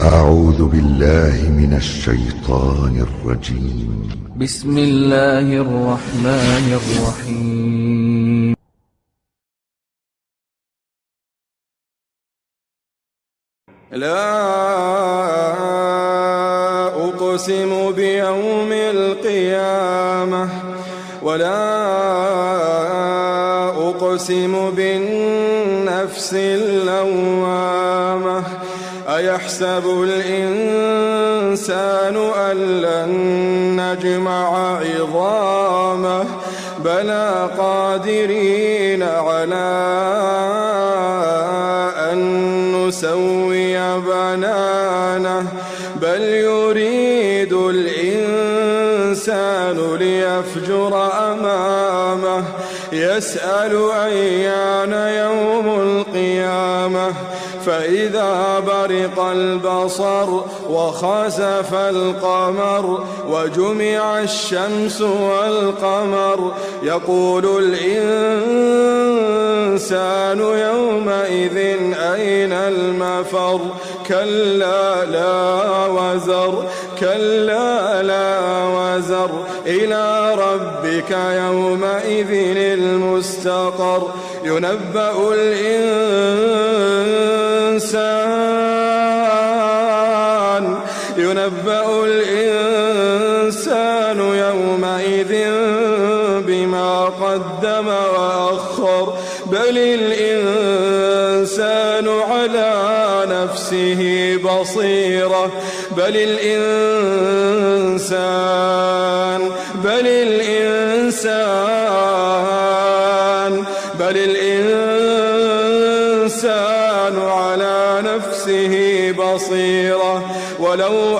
أعوذ بالله من الشيطان الرجيم. بسم الله الرحمن الرحيم. لا أقسم بيوم القيامة ولا أقسم بالنفس اللوامة أيحسب الإنسان أن لن نجمع عظامه بلى قادرين على أن نسوي بنانه بل يريد الإنسان ليفجر أمامه يسأل أيان يوم القيامة فإذا برق البصر وخسف القمر وجمع الشمس والقمر يقول الإنسان يومئذ أين المفر كلا لا وزر إلى ربك يومئذ المستقر ينبأ الإنسان يومئذ بما قدم وأخر بل الإنسان على نفسه بصيرة بل الإنسان على نفسه بصيرة ولو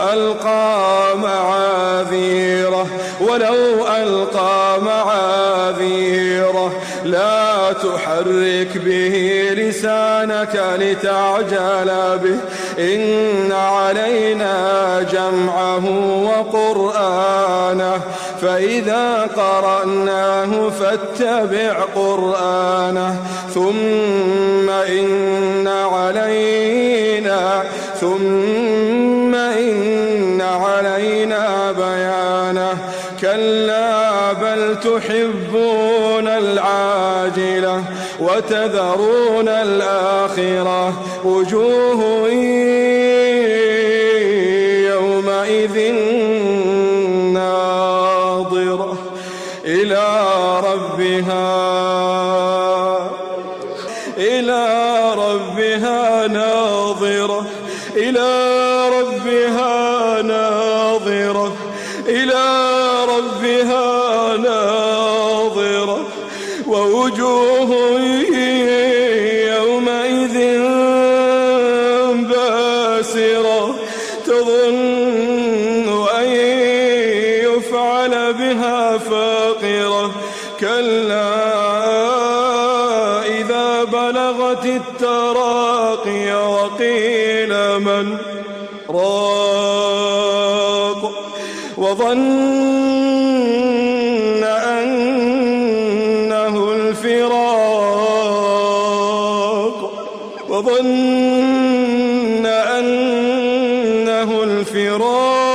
ألقى معاذيره لا تحرك به لسانك لتعجل به إن علينا جمعه وقرآنه فإذا قرأناه فاتبع قرآنه ثم إن علينا بيانه كلا بل تحبون العاجلة وتذرون الآخرة وجوه يومئذ ناظرة إلى ربها ناظرة ووجوه يومئذ باسرة تظن أن يفعل بها فاقرة كلا إذا بلغت التراقي وقيل من راق وظن أنه الفراق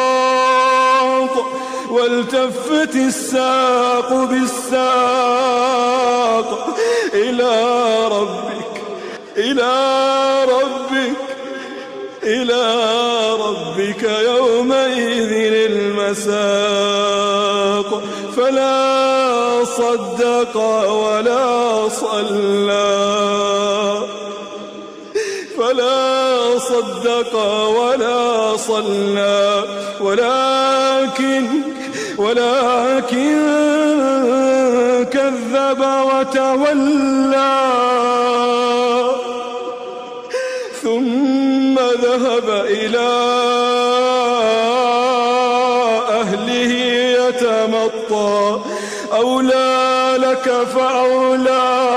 والتفت الساق بالساق إلى ربك يومئذ المساق فلا صدق ولا صلى ولكن كذب وتولى ثم ذهب إلى أهله يتمطى أولى لك فأولى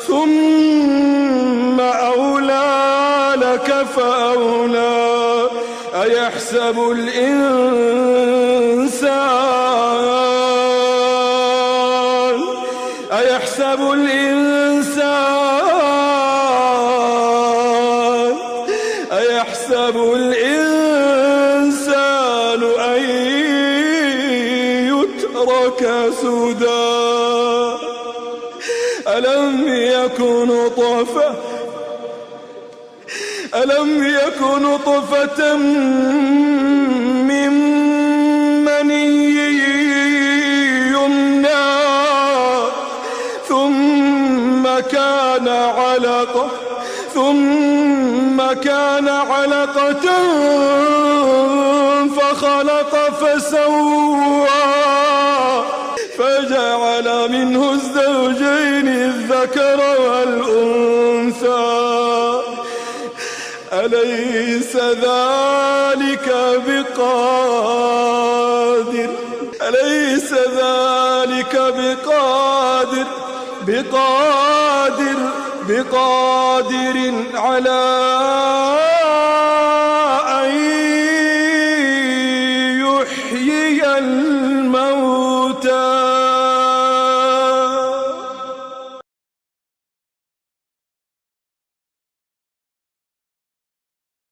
ثم أولى لك فأولى أيحسب الإنسان أيحسب الإنسان أن يترك سدى ألم يكن نطفة من مني يمنى ثم كان علقة فخلق فسوى فجعل منه الزوجين الذكر والأنثى أليس ذلك بقادر على